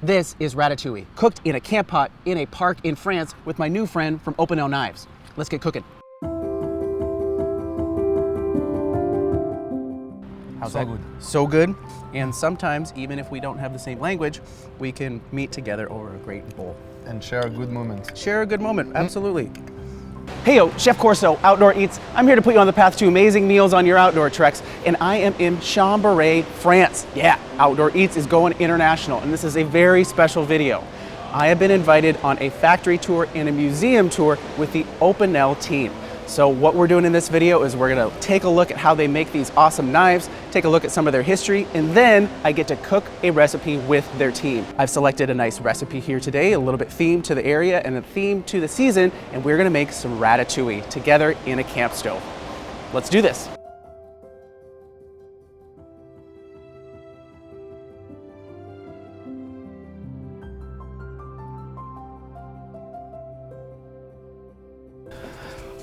This is ratatouille, cooked in a camp pot in a park in France with my new friend from OPINEL Knives. Let's get cooking. How's that? So good. So good. And sometimes, even if we don't have the same language, we can meet together over a great bowl. And share a good moment. Share a good moment, absolutely. Heyo, Chef Corso, Outdoor Eats. I'm here to put you on the path to amazing meals on your outdoor treks, and I am in Chambery, France. Yeah, Outdoor Eats is going international, and this is a very special video. I have been invited on a factory tour and a museum tour with the OPINEL team. So what we're doing in this video is we're gonna take a look at how they make these awesome knives, take a look at some of their history, and then I get to cook a recipe with their team. I've selected a nice recipe here today, a little bit themed to the area and a theme to the season, and we're gonna make some ratatouille together in a camp stove. Let's do this.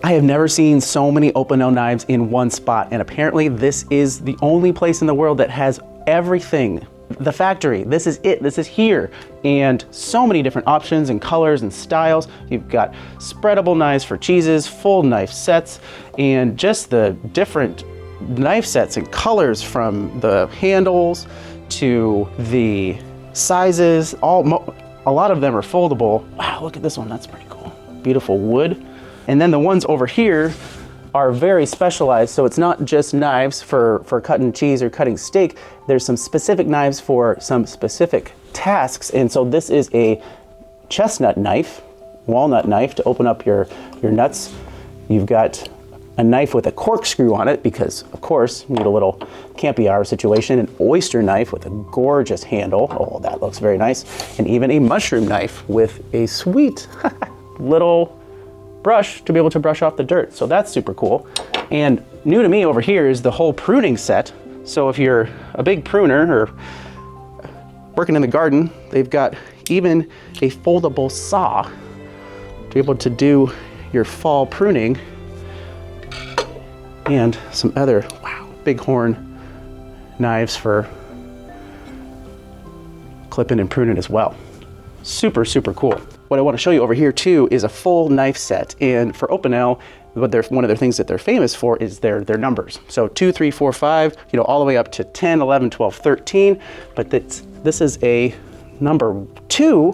I have never seen so many OPINEL knives in one spot, and apparently this is the only place in the world that has everything. The factory, this is it, this is here. And so many different options and colors and styles. You've got spreadable knives for cheeses, full knife sets, and just the different knife sets and colors from the handles to the sizes. A lot of them are foldable. Wow, look at this one, that's pretty cool. Beautiful wood. And then the ones over here are very specialized, so it's not just knives for cutting cheese or cutting steak. There's some specific knives for some specific tasks, and so this is a chestnut knife, walnut knife to open up your nuts. You've got a knife with a corkscrew on it because, of course, you need a little campy hour situation. An oyster knife with a gorgeous handle. Oh, that looks very nice. And even a mushroom knife with a sweet little brush to be able to brush off the dirt. So that's super cool. And new to me over here is the whole pruning set. So if you're a big pruner or working in the garden, they've got even a foldable saw to be able to do your fall pruning, and some other, wow, bighorn knives for clipping and pruning as well. Super, super cool. What I want to show you over here too is a full knife set, and for OPINEL, one of their things that they're famous for is their numbers. So 2, 3, 4, 5, you know, all the way up to 10, 11, 12, 13. But this is a number 2.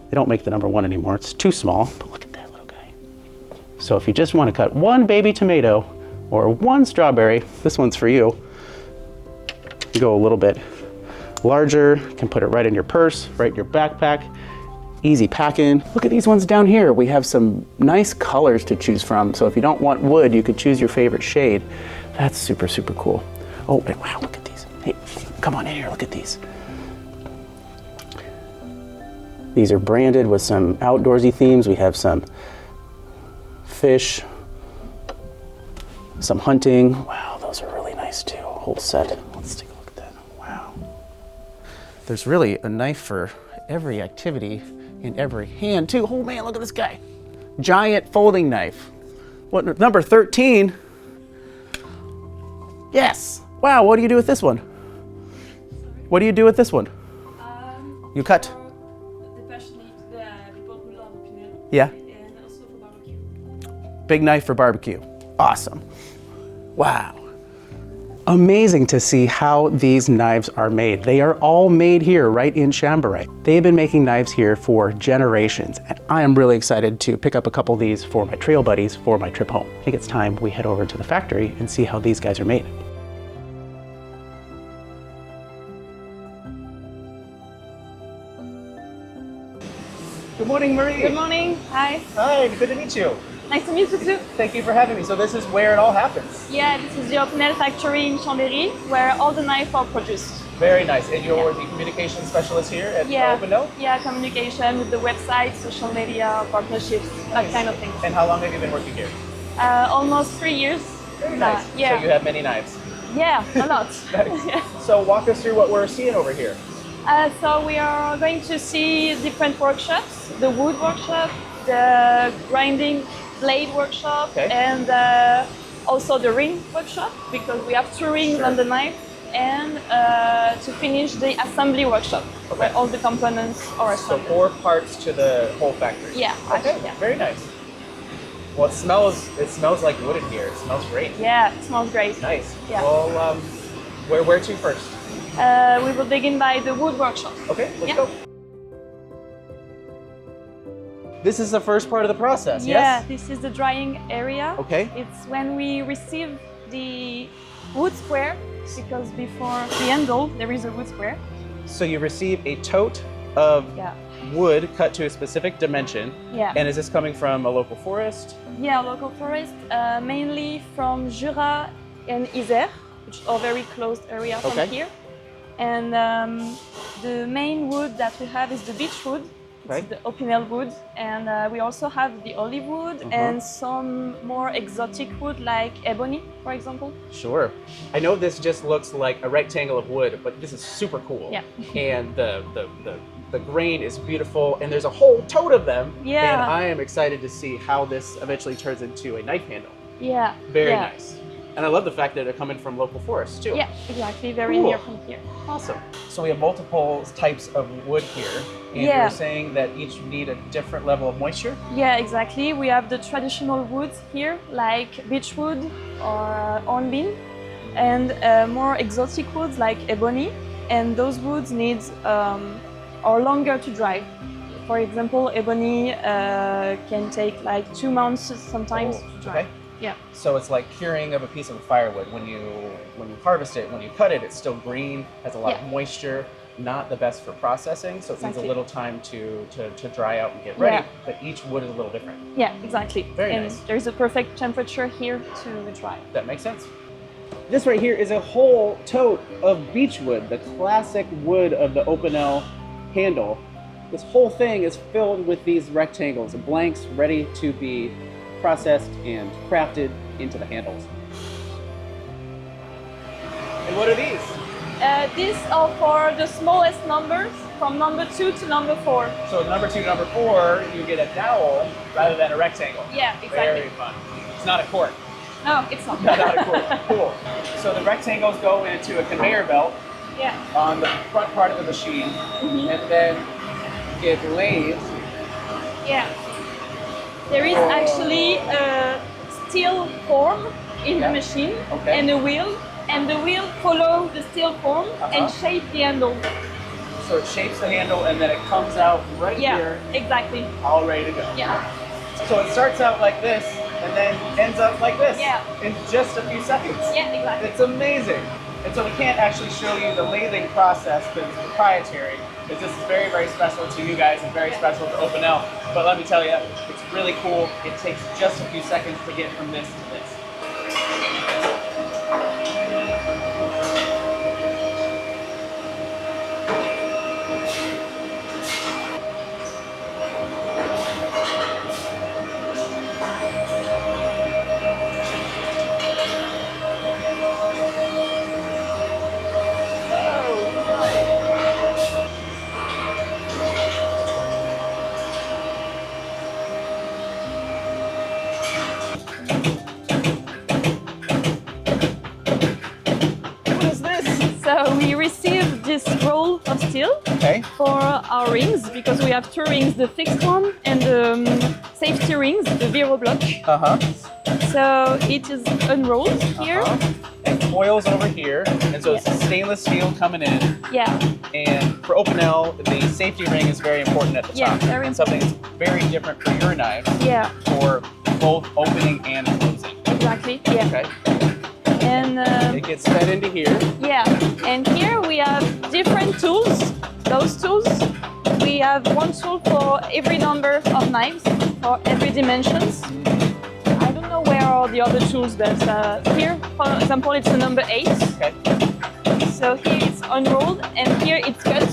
They don't make the number 1 anymore. It's too small. But look at that little guy. So if you just want to cut one baby tomato or one strawberry, this one's for you. You go a little bit larger. You can put it right in your purse, right in your backpack. Easy packing. Look at these ones down here. We have some nice colors to choose from. So if you don't want wood, you could choose your favorite shade. That's super, super cool. Oh, wow, look at these. Hey, come on in here, look at these. These are branded with some outdoorsy themes. We have some fish, some hunting. Wow, those are really nice too. A whole set. Let's take a look at that. Wow. There's really a knife for every activity in every hand too. Oh man, look at this guy. Giant folding knife. What, number 13? Yes. Wow, what do you do with this one? What do you do with this one? You cut? The passionate, the people who love OPINEL. Yeah. And also for barbecue. Big knife for barbecue. Awesome. Wow. Amazing to see how these knives are made. They are all made here right in Chambery. They've been making knives here for generations, and I am really excited to pick up a couple of these for my trail buddies for my trip home. I think it's time we head over to the factory and see how these guys are made. Good morning, Marie. Good morning. Hi. Hi, good to meet you. Nice to meet you too. Thank you for having me. So this is where it all happens. Yeah, this is the OPINEL factory in Chambery, where all the knives are produced. Very nice. And you're the communication specialist here at OPINEL? Yeah, communication with the website, social media, partnerships, that kind of thing. And how long have you been working here? Almost 3 years. Very nice. Yeah. So you have many knives. Yeah, a lot. Nice. Yeah. So walk us through what we're seeing over here. So we are going to see different workshops, the wood workshop, the grinding blade workshop, and also the ring workshop, because we have 2 rings on the knife. and to finish the assembly workshop, where all the components are So assembled. 4 parts to the whole factory. Yeah, Okay, actually, yeah. very nice. Well, it smells like wood in here. It smells great. Yeah, it smells great. Nice. Yeah. Well, where to first? We will begin by the wood workshop. Okay, let's Yeah. go. This is the first part of the process, Yeah, yes? this is the drying area. Okay. It's when we receive the wood square, because before the handle there is a wood square. So you receive a tote of Yeah. wood cut to a specific dimension. Yeah. And is this coming from a local forest? Yeah, local forest, mainly from Jura and Isère, which are very close area from Okay. here. And the main wood that we have is the beech wood. Okay. It's the OPINEL wood, and we also have the olive wood and some more exotic wood like ebony, for example. Sure. I know this just looks like a rectangle of wood, but this is super cool. Yeah. And the grain is beautiful, and there's a whole tote of them. Yeah. And I am excited to see how this eventually turns into a knife handle. Yeah. Very yeah. nice. And I love the fact that they're coming from local forests too. Yeah, exactly. Very Cool. near from here. Awesome. So we have multiple types of wood here, and Yeah. you're saying that each need a different level of moisture? Yeah, exactly. We have the traditional woods here, like beechwood or hornbeam, and more exotic woods like ebony. And those woods need are longer to dry. For example, ebony can take like 2 months sometimes to dry. Okay. Yeah. So it's like curing of a piece of firewood. When you harvest it, when you cut it, it's still green, has a lot of moisture, not the best for processing, so it needs a Exactly. little time to dry out and get ready, Yeah. but each wood is a little different. Yeah, exactly. Very and nice. there's a perfect temperature here to dry. That makes sense. This right here is a whole tote of beechwood, the classic wood of the OPINEL handle. This whole thing is filled with these rectangles, blanks ready to be processed and crafted into the handles. And what are these? These are for the smallest numbers, from number 2 to number 4. So number 2 to number 4, you get a dowel rather than a rectangle. Yeah, exactly. Very fun. It's not a cork. No, it's not. Not a cork. Cool. So the rectangles go into a conveyor belt Yeah. on the front part of the machine, and then get lathed. Yeah. There is actually a steel form in the machine Okay. and a wheel, and the wheel follows the steel form and shape the handle. So it shapes the handle, and then it comes out right Yeah, here, exactly. all ready to go. Yeah. So it starts out like this, and then ends up like this Yeah. in just a few seconds. Yeah, exactly. It's amazing. And so we can't actually show you the lathing process because it's proprietary. Because this is very, very special to you guys and very special to OPINEL. But let me tell you, it's really cool. It takes just a few seconds to get from this to this. So we received this roll of steel Okay. for our rings, because we have 2 rings, the fixed one and the safety rings, the Vero block. Uh-huh. So it is unrolled here. And coils over here. And so it's stainless steel coming in. Yeah. And for OPINEL, the safety ring is very important at the Yeah, top. very And something that's very different for your knives Yeah, for both opening and closing. exactly. Yeah. Okay. And It gets fed into here. yeah, and here we have different tools. Those tools, we have one tool for every number of knives, for every dimensions. I don't know where are the other tools, but here, for example, it's the number 8. Okay. So here it's unrolled, and here it's cut.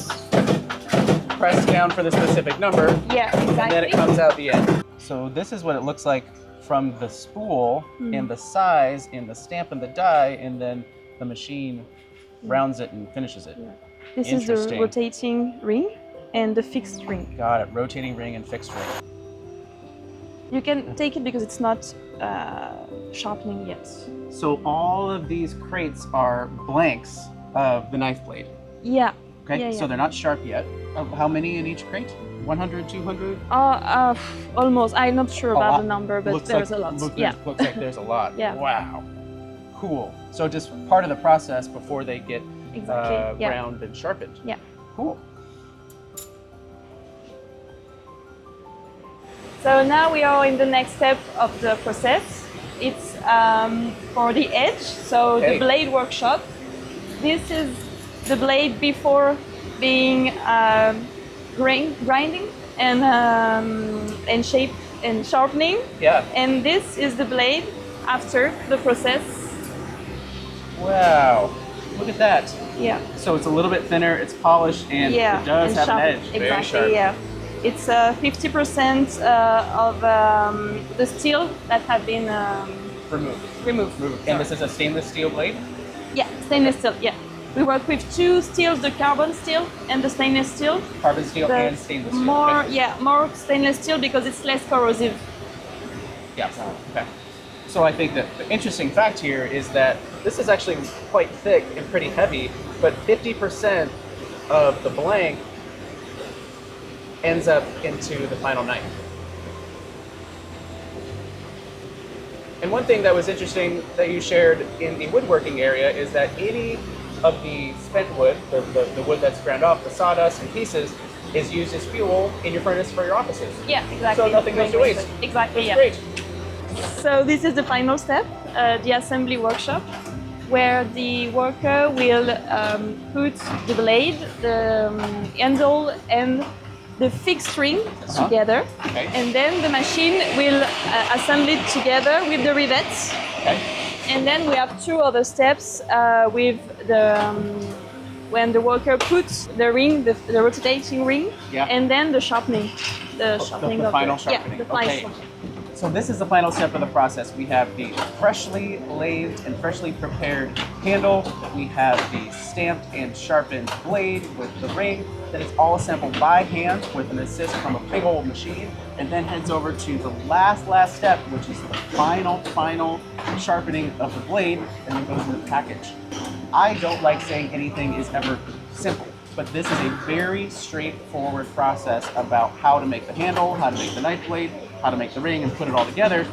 Press down for the specific number. Yeah, exactly. And then it comes out the end. So this is what it looks like from the spool, and the size, and the stamp and the die, and then the machine rounds it and finishes it. This is the Interesting. rotating ring and the fixed ring. Got it. Rotating ring and fixed ring. You can take it because it's not sharpening yet. So all of these crates are blanks of the knife blade. Yeah. Okay, Yeah, so yeah. they're not sharp yet. How many in each crate? 100, 200? Almost. I'm not sure A about lot. the number, but Looks there's like, a lot. Looks Yeah. like there's a lot. Yeah. Wow. Cool. So just part of the process before they get Exactly. Yeah. ground and sharpened. Yeah. Cool. So now we are in the next step of the process. It's for the edge, so Okay. the blade workshop. This is the blade before being grinding and shape and sharpening. Yeah. And this is the blade after the process. Wow. Look at that. Yeah. So it's a little bit thinner, it's polished, and Yeah. it does and have sharp. an edge. Very Exactly. sharp. Yeah. It's 50% of the steel that have been removed. And this is a stainless steel blade? Yeah, stainless steel. Yeah. We work with two steels: the carbon steel and the stainless steel. Carbon steel The and stainless steel. More, Okay. yeah, more stainless steel because it's less corrosive. Yeah. Okay. So I think that the interesting fact here is that this is actually quite thick and pretty heavy, but 50% of the blank ends up into the final knife. And one thing that was interesting that you shared in the woodworking area is that any of the spent wood, the wood that's ground off, the sawdust and pieces, is used as fuel in your furnace for your offices. Yeah, exactly. So nothing goes to waste. Exactly. That's Yeah. great. So this is the final step, the assembly workshop, where the worker will put the blade, the handle, and the fixed ring together, Okay. and then the machine will assemble it together with the rivets. Okay. And then we have two other steps with the when the worker puts the ring, the rotating ring, Yeah. and then the sharpening, the sharpening the of final the, sharpening. Yeah, the final Okay. sharpening. So this is the final step of the process. We have the freshly lathed and freshly prepared handle. We have the stamped and sharpened blade with the ring. Then it's all assembled by hand with an assist from a big old machine, and then heads over to the last step, which is the final sharpening of the blade, and then goes in the package. I don't like saying anything is ever simple, but this is a very straightforward process about how to make the handle, how to make the knife blade, how to make the ring, and put it all together.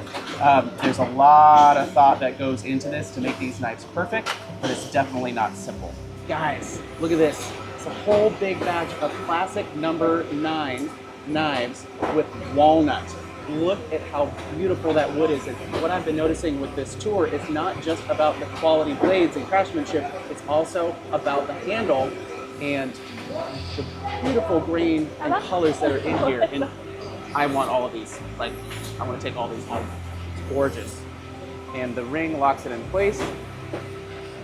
There's a lot of thought that goes into this to make these knives perfect, but it's definitely not simple. Guys, look at this. It's a whole big batch of classic number 9 knives with walnut. Look at how beautiful that wood is. And what I've been noticing with this tour, it's not just about the quality blades and craftsmanship, it's also about the handle and the beautiful grain and colors that are in here. And I want all of these. Like, I want to take all these home. It's gorgeous. And the ring locks it in place.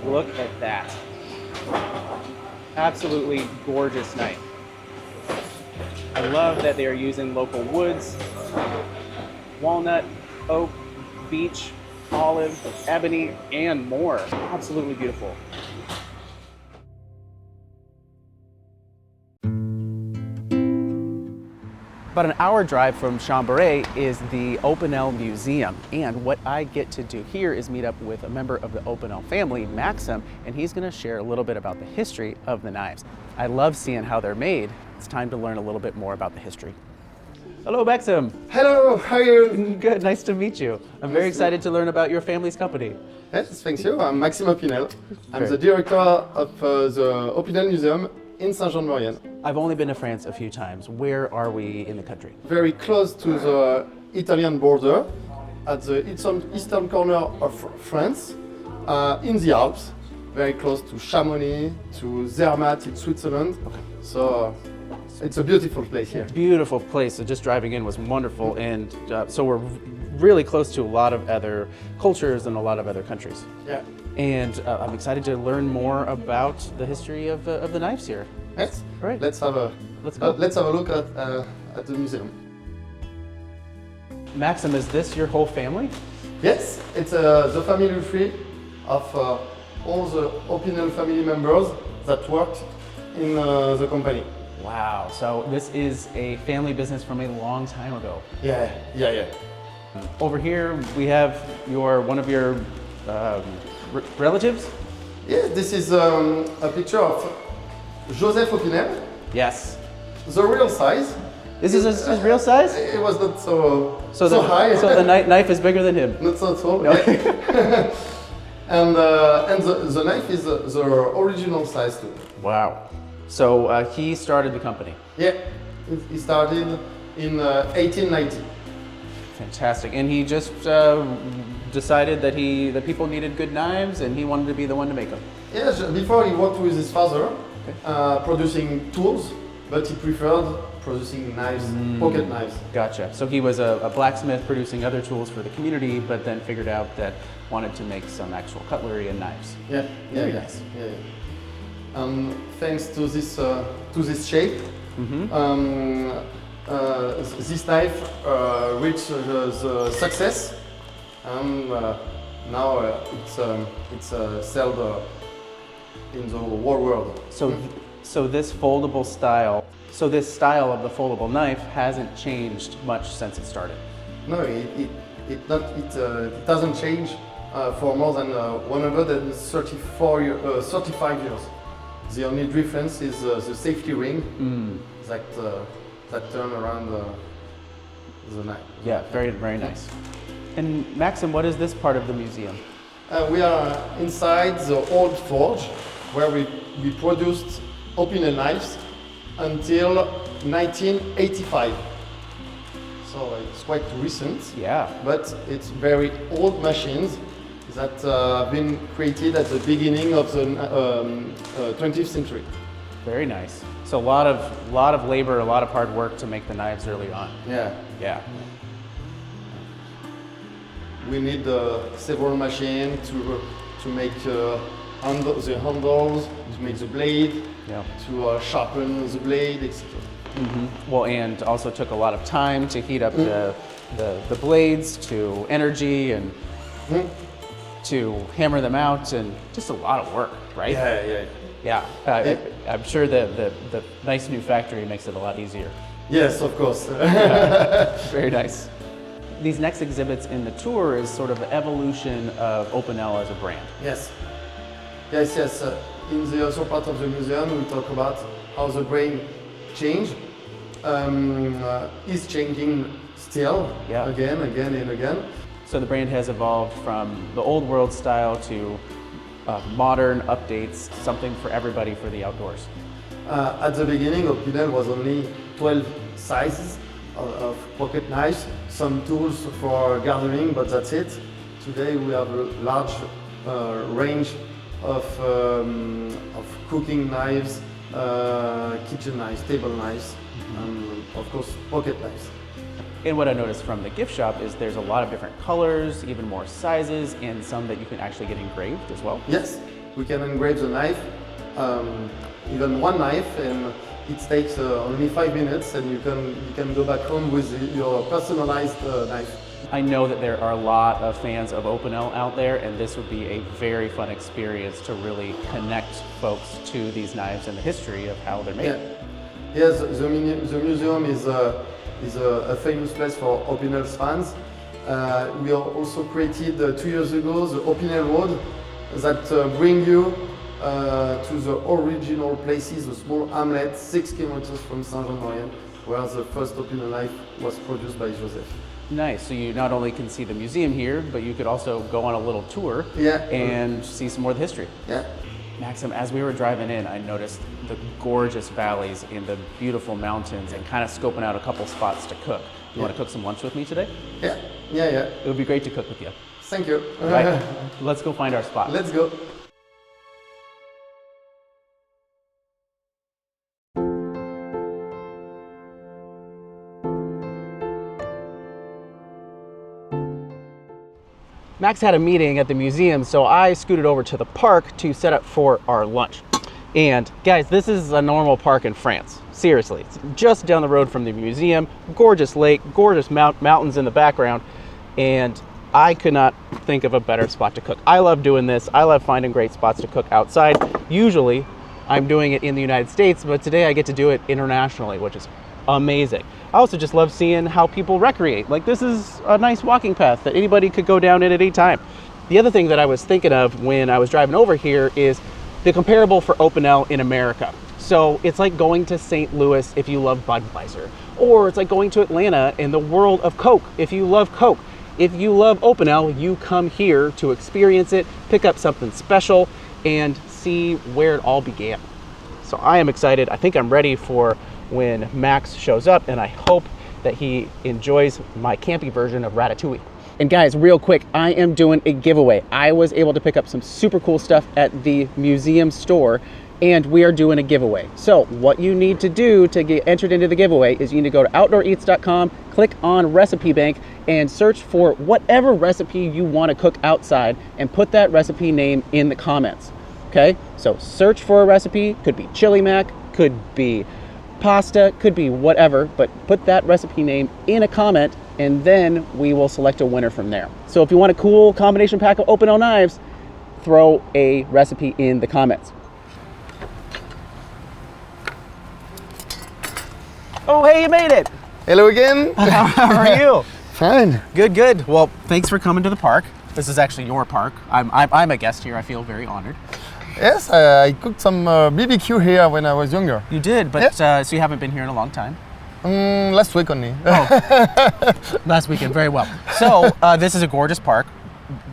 Look at that. Absolutely gorgeous knife. I love that they are using local woods, walnut, oak, beech, olive, ebony, and more. Absolutely beautiful. About an hour drive from Chambery is the OPINEL Museum, and what I get to do here is meet up with a member of the OPINEL family, Maxim, and he's going to share a little bit about the history of the knives. I love seeing how they're made. It's time to learn a little bit more about the history. Hello, Maxim. Hello, how are you? Good, nice to meet you. I'm very excited to learn about your family's company. Yes, thank you. I'm Maxime Opinel. I'm Great. the director of the Opinel Museum in Saint-Jean-de-Maurienne. I've only been to France a few times. Where are we in the country? Very close to the Italian border, at the eastern corner of France, in the Alps, very close to Chamonix, to Zermatt in Switzerland. Okay. So it's a beautiful place here. Beautiful place. So just driving in was wonderful, and so we're really close to a lot of other cultures and a lot of other countries. Yeah. And I'm excited to learn more about the history of the knives here. Yes. All right. Let's have a look at the museum. Maxim, is this your whole family? Yes, it's the family tree of all the Opinel family members that worked in the company. Wow. So this is a family business from a long time ago. Yeah. Over here we have one of your relatives. Yeah, this is a picture of Joseph Opinel, Yes. the real size. This is his real size? It was not so the, high. So the knife is bigger than him. Not so tall. No. Yeah. and the knife is the original size too. Wow. So he started the company. Yeah, he started in 1890. Fantastic. And he just decided that people needed good knives, and he wanted to be the one to make them. Yes, before he worked with his father, producing tools, but he preferred producing knives, pocket knives. Gotcha. So he was a blacksmith producing other tools for the community, but then figured out that wanted to make some actual cutlery and knives. Yeah, Very yeah, nice. yeah. Thanks to this shape, this knife reached the success, and now it's sold in the whole world. So this foldable style, so this style of the foldable knife hasn't changed much since it started. No, it doesn't change for more than 35 years. The only difference is the safety ring that turn around the knife. Yeah, very, very nice. And Maxim, what is this part of the museum? We are inside the old forge where we produced OPINEL knives until 1985. So it's quite recent. Yeah. But it's very old machines that have been created at the beginning of the 20th century. Very nice. So a lot of labor, a lot of hard work to make the knives early on. Yeah. Yeah. We need several machines to make the handles, to make the blade, Yeah. to sharpen the blade, etc. Well, and also took a lot of time to heat up the blades, to energy, and to hammer them out, and just a lot of work, right? Yeah. I'm sure the nice new factory makes it a lot easier. Yes, of course. Very nice. These next exhibits in the tour is sort of the evolution of Opinel as a brand. Yes. In the other part of the museum, we talk about how the brand changed. Is changing still, again and again. So the brand has evolved from the old world style to modern updates, something for everybody for the outdoors. At the beginning, Opinel was only 12 sizes of pocket knives, some tools for gardening, but that's it. Today we have a large range of cooking knives, kitchen knives, table knives, and of course pocket knives. And what I noticed from the gift shop is there's a lot of different colors, even more sizes, and some that you can actually get engraved as well. Yes, we can engrave the knife, even one knife, and it takes only 5 minutes, and you can go back home with your personalized knife. I know that there are a lot of fans of Opinel out there, and this would be a very fun experience to really connect folks to these knives and the history of how they're made. Yeah. Yes, the museum is a famous place for Opinel's fans. We also created 2 years ago the Opinel Road that bring you to the original places, the small hamlet 6 kilometers from Saint-Jean-Maurienne, where the first Opinel knife was produced by Joseph. Nice. So you not only can see the museum here, but you could also go on a little tour and see some more of the history. Yeah. Maxim, as we were driving in, I noticed the gorgeous valleys and the beautiful mountains and kind of scoping out a couple spots to cook. You want to cook some lunch with me today? Yeah. It would be great to cook with you. Thank you. Right. Let's go find our spot. Let's go. Max had a meeting at the museum, so I scooted over to the park to set up for our lunch. And guys, this is a normal park in France. Seriously, it's just down the road from the museum, gorgeous lake, gorgeous mountains in the background, and I could not think of a better spot to cook. I love doing this. I love finding great spots to cook outside. Usually, I'm doing it in the United States, but today I get to do it internationally, which is amazing. I also just love seeing how people recreate. Like, this is a nice walking path that anybody could go down at any time. The other thing that I was thinking of when I was driving over here is the comparable for OPINEL in America. So it's like going to St. Louis if you love Budweiser, or it's like going to Atlanta in the world of Coke if you love Coke. If you love OPINEL, you come here to experience it, pick up something special, and see where it all began. So I am excited. I think I'm ready for when Max shows up, and I hope that he enjoys my campy version of ratatouille. And guys, real quick, I am doing a giveaway. I was able to pick up some super cool stuff at the museum store, and we are doing a giveaway. So what you need to do to get entered into the giveaway is you need to go to outdooreats.com, click on Recipe Bank, and search for whatever recipe you want to cook outside, and put that recipe name in the comments. Okay, so search for a recipe. Could be chili mac, could be pasta, could be whatever, but put that recipe name in a comment, and then we will select a winner from there. So if you want a cool combination pack of OPINEL knives, throw a recipe in the comments. Oh, hey, you made it. Hello again. How are you? Fine. Good, good. Well, thanks for coming to the park. This is actually your park. I'm a guest here. I feel very honored. Yes, I cooked some BBQ here when I was younger. You did, but Yeah. So you haven't been here in a long time. Last week only. Last weekend, very well. So this is a gorgeous park,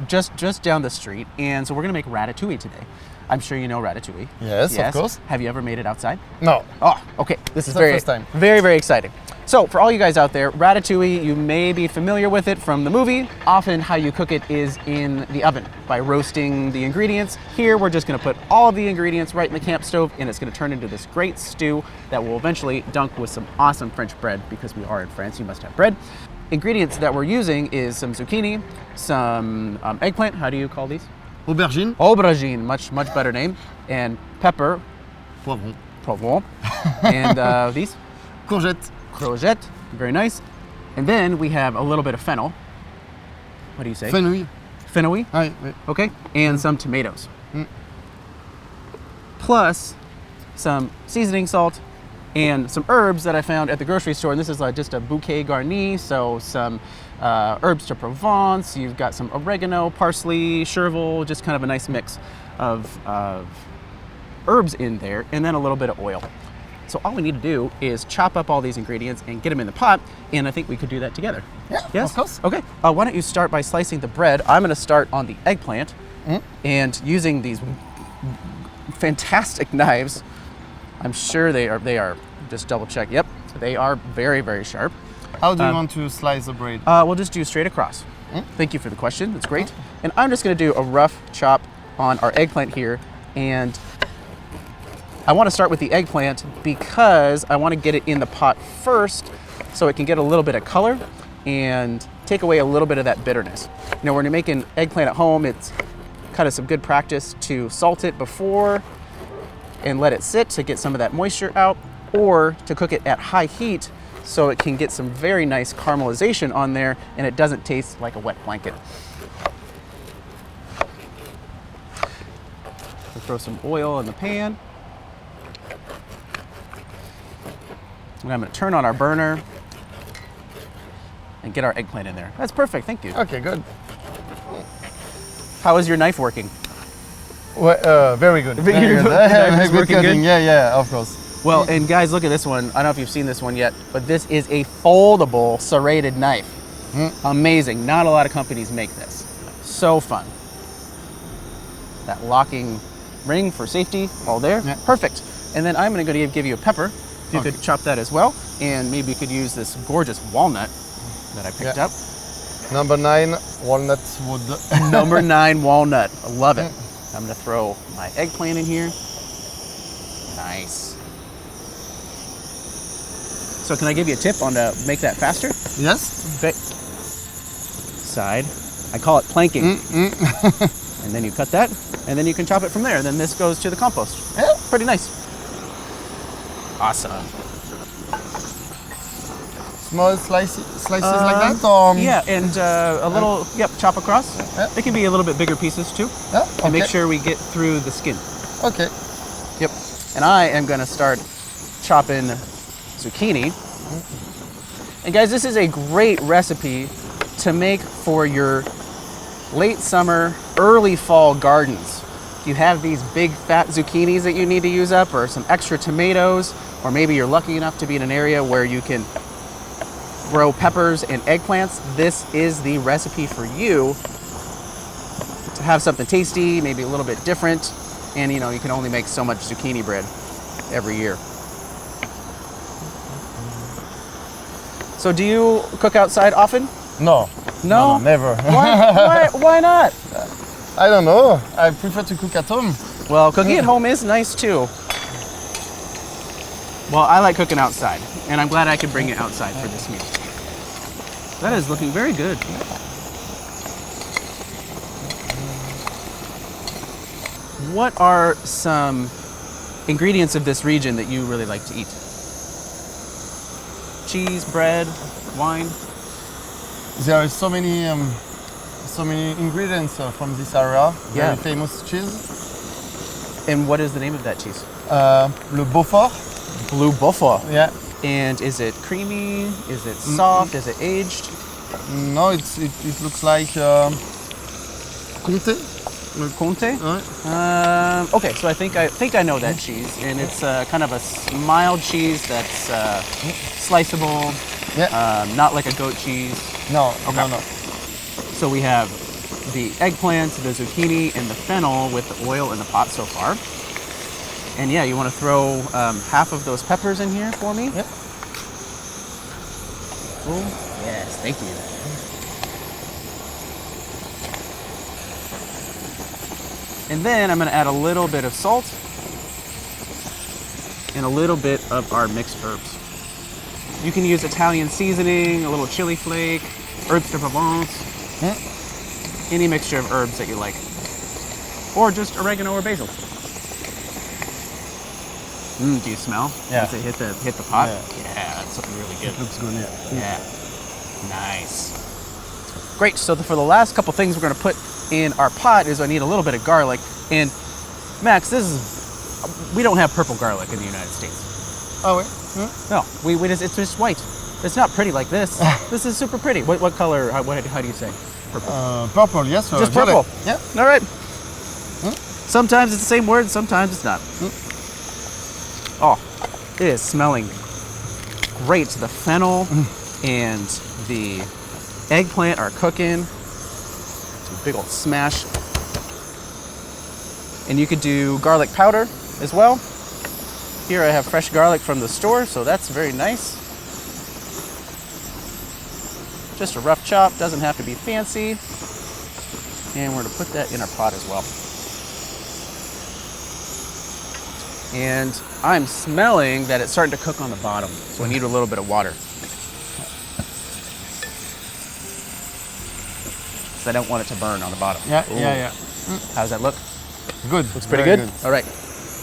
just down the street, and so we're gonna make ratatouille today. I'm sure you know ratatouille. Yes, of course. Have you ever made it outside? No. Oh, okay. This is the very, first time. very, very exciting. So for all you guys out there, ratatouille, you may be familiar with it from the movie. Often how you cook it is in the oven by roasting the ingredients. Here, we're just gonna put all of the ingredients right in the camp stove, and it's gonna turn into this great stew that will eventually dunk with some awesome French bread, because we are in France, you must have bread. Ingredients that we're using is some zucchini, some eggplant, how do you call these? Aubergine. Aubergine, much better name, and pepper, Poivron. poivron, and these? Courgette. Courgette, very nice. And then we have a little bit of fennel. What do you say? Fenouil. Fenouil, Ah, oui. okay, and some tomatoes. Plus some seasoning salt and some herbs that I found at the grocery store. And this is just a bouquet garni, so some herbs de Provence. You've got some oregano, parsley, chervil, just kind of a nice mix of herbs in there, and then a little bit of oil. So all we need to do is chop up all these ingredients and get them in the pot, and I think we could do that together. Yeah, Yes? of course. Okay, why don't you start by slicing the bread. I'm gonna start on the eggplant, and using these fantastic knives. I'm sure they are, just double check, yep, they are very, very sharp. How do you want to slice the bread? We'll just do straight across. Thank you for the question, that's great. And I'm just gonna do a rough chop on our eggplant here, and I want to start with the eggplant because I want to get it in the pot first so it can get a little bit of color and take away a little bit of that bitterness. You know, when you're making eggplant at home, it's kind of some good practice to salt it before and let it sit to get some of that moisture out, or to cook it at high heat so it can get some very nice caramelization on there and it doesn't taste like a wet blanket. We'll throw some oil in the pan. And I'm going to turn on our burner and get our eggplant in there. That's perfect, thank you. Okay, good. How is your knife working? Well, very good. Very Your good. knife is Good working cutting. good? Yeah, of course. Well, and guys, look at this one. I don't know if you've seen this one yet, but this is a foldable serrated knife. Amazing. Not a lot of companies make this. So fun. That locking ring for safety, all there. Yeah. Perfect. And then I'm going to give you a pepper. If you could chop that as well. And maybe you could use this gorgeous walnut that I picked up. Number 9, walnut wood. Number 9 walnut. I love it. I'm going to throw my eggplant in here. Nice. So can I give you a tip on to make that faster? Yes. Okay. Side. I call it planking. And then you cut that, and then you can chop it from there. And then this goes to the compost. Yeah. Pretty nice. Awesome. Small slices like that, or Yeah, and a little, chop across. Yeah. It can be a little bit bigger pieces too. Yeah, And make okay. sure we get through the skin. Okay. Yep. And I am gonna start chopping zucchini. And guys, this is a great recipe to make for your late summer, early fall gardens. You have these big fat zucchinis that you need to use up, or some extra tomatoes, or maybe you're lucky enough to be in an area where you can grow peppers and eggplants. This is the recipe for you to have something tasty, maybe a little bit different, and you know, you can only make so much zucchini bread every year. So do you cook outside often? No. No? Never. Why not? I don't know. I prefer to cook at home. Well, cooking at home is nice too. Well, I like cooking outside, and I'm glad I could bring it outside for this meal. That is looking very good. What are some ingredients of this region that you really like to eat? Cheese, bread, wine? There are so many ingredients from this area. Yeah. Very famous cheese. And what is the name of that cheese? Le Beaufort. Blue Beaufort. Yeah. And is it creamy? Is it soft? Is it aged? No, it looks like Comté. Conte? Ouais. Okay, so I think I know that cheese, and it's kind of a mild cheese that's sliceable. Yeah. Not like a goat cheese. No, Okay. no. So we have the eggplant, the zucchini, and the fennel with the oil in the pot so far. And yeah, you want to throw half of those peppers in here for me? Yep. Oh, yes, thank you. And then I'm going to add a little bit of salt and a little bit of our mixed herbs. You can use Italian seasoning, a little chili flake, herbs de Provence, any mixture of herbs that you like, or just oregano or basil. Do you smell? Yeah. Does it hit the pot? Yeah. Yeah, that's looking really good. It looks good, yeah. Yeah, nice. Great, so for the last couple things we're gonna put in our pot is I need a little bit of garlic. And Max, we don't have purple garlic in the United States. Ah ouais? No, it's just white. It's not pretty like this. This is super pretty. What color, how do you say? Purple. Purple, yes. Just purple? Yeah. All right. Sometimes it's the same word, sometimes it's not. Oh, it is smelling great. The fennel and the eggplant are cooking. Some big old smash. And you could do garlic powder as well. Here I have fresh garlic from the store, so that's very nice. Just a rough chop, doesn't have to be fancy. And we're gonna put that in our pot as well. And I'm smelling that it's starting to cook on the bottom, so I need a little bit of water. So I don't want it to burn on the bottom. Yeah, Ooh. yeah. How does that look? Good. Looks pretty Very good? All right,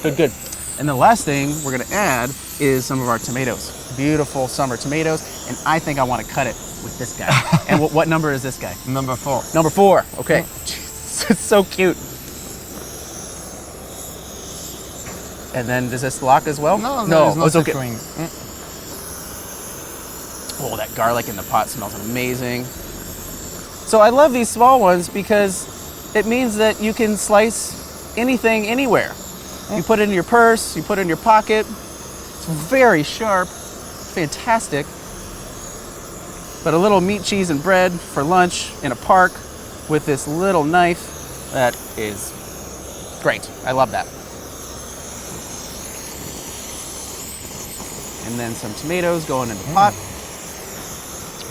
good. And the last thing we're gonna add is some of our tomatoes. Beautiful summer tomatoes, and I think I wanna cut it with this guy. And what number is this guy? Number 4. Number 4, okay. It's so cute. And then does this lock as well? No, it's okay. securing. Oh, that garlic in the pot smells amazing. So I love these small ones because it means that you can slice anything anywhere. You put it in your purse, you put it in your pocket. It's very sharp, fantastic. But a little meat, cheese, and bread for lunch in a park with this little knife, that is great. I love that. And then some tomatoes going in the pot.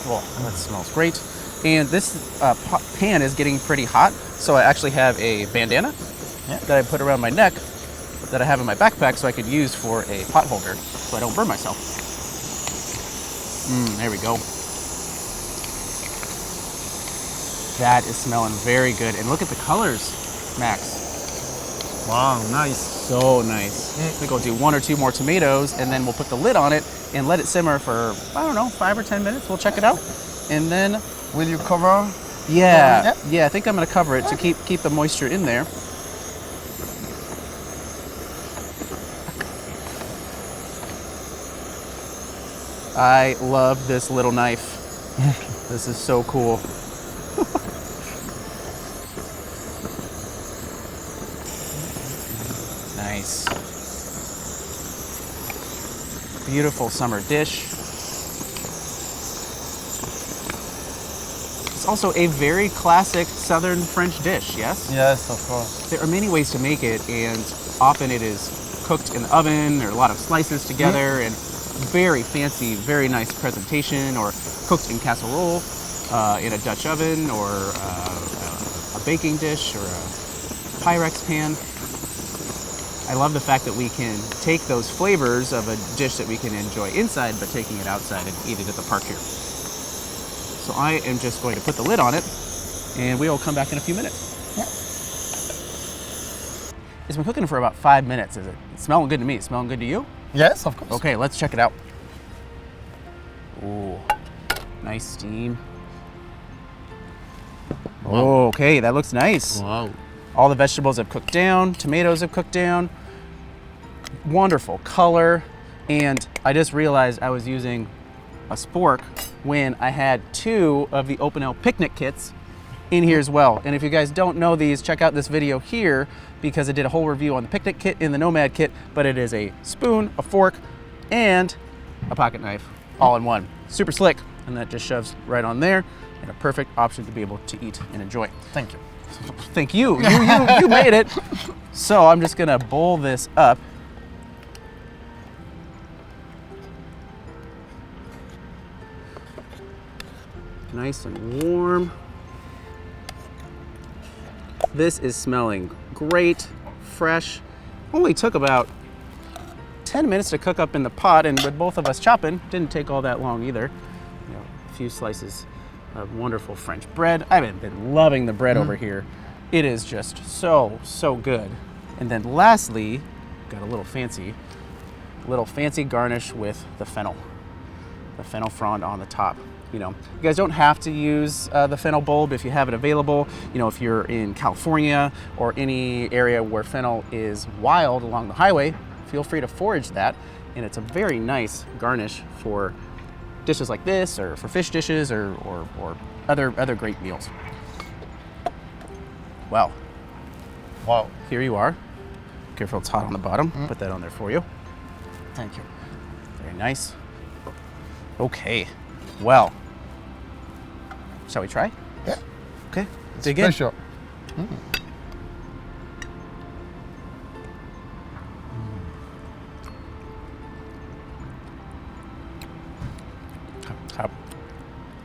Oh, that smells great. And this pan is getting pretty hot, so I actually have a bandana that I put around my neck that I have in my backpack so I could use for a pot holder so I don't burn myself. There we go. That is smelling very good. And look at the colors, Max. Wow, nice. So nice. I think I'll do 1 or 2 more tomatoes, and then we'll put the lid on it and let it simmer for, I don't know, 5 or 10 minutes. We'll check it out. And then... Will you cover? Yeah, I think I'm gonna cover it to keep the moisture in there. I love this little knife. This is so cool. beautiful summer dish. It's also a very classic Southern French dish, yes? Yes, of course. There are many ways to make it, and often it is cooked in the oven. There are a lot of slices together, and very fancy, very nice presentation, or cooked in casserole, in a Dutch oven, or a baking dish, or a Pyrex pan. I love the fact that we can take those flavors of a dish that we can enjoy inside, but taking it outside and eat it at the park here. So I am just going to put the lid on it, and we will come back in a few minutes. Yeah. It's been cooking for about 5 minutes. Is it? It's smelling good to me. It's smelling good to you? Yes, of course. Okay, let's check it out. Ooh, nice steam. Wow. Oh, okay, that looks nice. Wow. All the vegetables have cooked down, tomatoes have cooked down. Wonderful color. And I just realized I was using a spork when I had 2 of the OPINEL picnic kits in here as well. And if you guys don't know these, check out this video here because I did a whole review on the picnic kit and the Nomad kit, but it is a spoon, a fork, and a pocket knife all in one. Super slick, and that just shoves right on there, and a perfect option to be able to eat and enjoy. Thank you. Thank you. You made it. So I'm just gonna bowl this up. Nice and warm. This is smelling great, fresh. Only took about 10 minutes to cook up in the pot, and with both of us chopping, didn't take all that long either. You know, a few slices of wonderful French bread. I've been loving the bread over here. It is just so, so good. And then lastly, got a little fancy garnish with the fennel frond on the top. You know, you guys don't have to use the fennel bulb if you have it available. You know, if you're in California or any area where fennel is wild along the highway, feel free to forage that. And it's a very nice garnish for dishes like this, or for fish dishes, or other great meals. Well, Wow. here you are. Careful, it's hot on the bottom. Put that on there for you. Thank you. Very nice. Okay, well, shall we try? Yeah. Okay, dig in. Pleasure.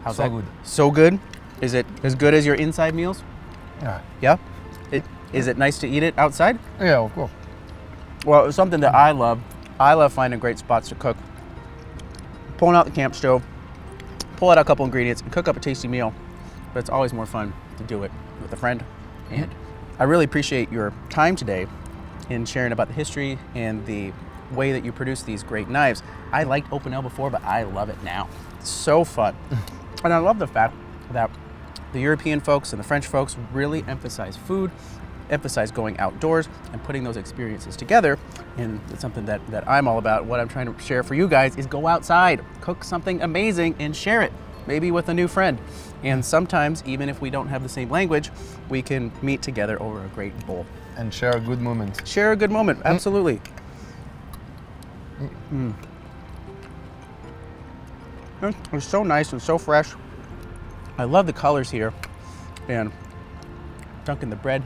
How's So that? good. So good? Is it as good as your inside meals? Yeah. Yeah? Is it nice to eat it outside? Yeah, of course. Well, it's something that I love. I love finding great spots to cook. Pulling out the camp stove, pull out a couple ingredients, and cook up a tasty meal. But it's always more fun to do it with a friend. And I really appreciate your time today in sharing about the history and the way that you produce these great knives. I liked OPINEL before, but I love it now. It's so fun. And I love the fact that the European folks and the French folks really emphasize food, emphasize going outdoors and putting those experiences together. And it's something that I'm all about. What I'm trying to share for you guys is go outside, cook something amazing and share it, maybe with a new friend. And sometimes, even if we don't have the same language, we can meet together over a great bowl. And share a good moment. Share a good moment, absolutely. It's so nice and so fresh. I love the colors here. And dunking the bread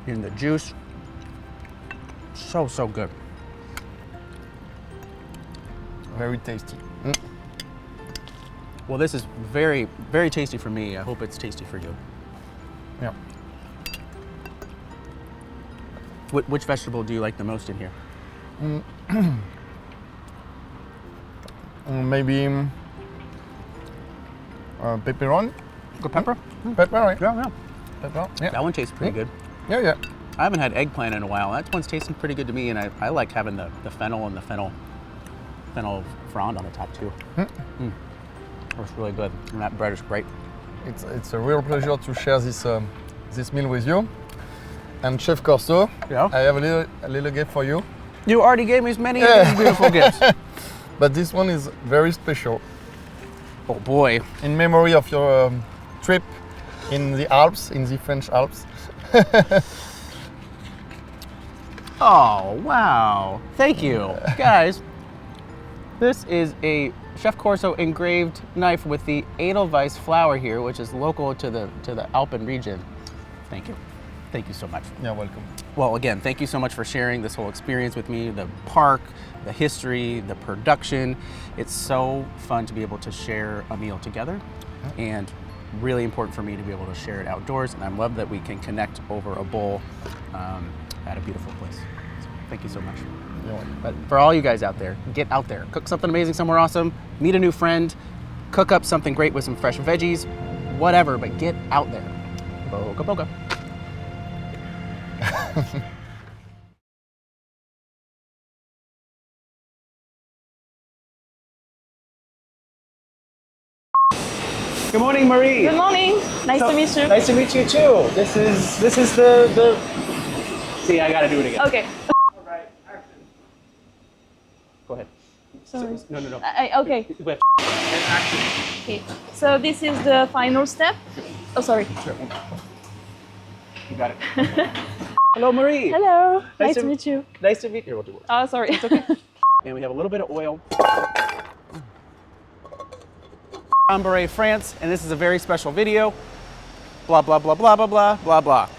in the juice. So, so good. Very tasty. Well, this is very, very tasty for me. I hope it's tasty for you. Yeah. Which vegetable do you like the most in here? Maybe pepperoni. Good pepper? Pepper, Yeah. pepper. Yeah. That one tastes pretty good. Yeah. I haven't had eggplant in a while. That one's tasting pretty good to me, and I like having the fennel and the fennel frond on the top too. That's really good, and that bread is great. It's a real pleasure to share this this meal with you. And Chef Corso, Yeah. I have a little gift for you. You already gave me many of these beautiful gifts. But this one is very special Oh boy. in memory of your trip in the Alps, in the French Alps. Oh, wow. Thank you. Guys, this is a Chef Corso engraved knife with the Edelweiss flower here, which is local to the Alpen region. Thank you. Thank you so much. You're welcome. Well, again, thank you so much for sharing this whole experience with me, the park, the history, the production. It's so fun to be able to share a meal together, and really important for me to be able to share it outdoors, and I love that we can connect over a bowl at a beautiful place. So thank you so much. You're welcome. But for all you guys out there, get out there, cook something amazing somewhere awesome, meet a new friend, cook up something great with some fresh veggies, whatever, but get out there. Boca boca. Good morning, Marie. Good morning. Nice to meet you. Nice to meet you too. This is the. See, I gotta do it again. Okay. All right, action. Go ahead. Sorry. No. Okay. And action. Okay. So this is the final step. Oh, sorry. Sure. You got it. Hello, Marie. Hello. Nice to meet you. Nice to meet you. We'll do it. Oh, sorry. It's okay. And we have a little bit of oil. Chambery, France, and this is a very special video. Blah, blah, blah, blah, blah, blah, blah, blah.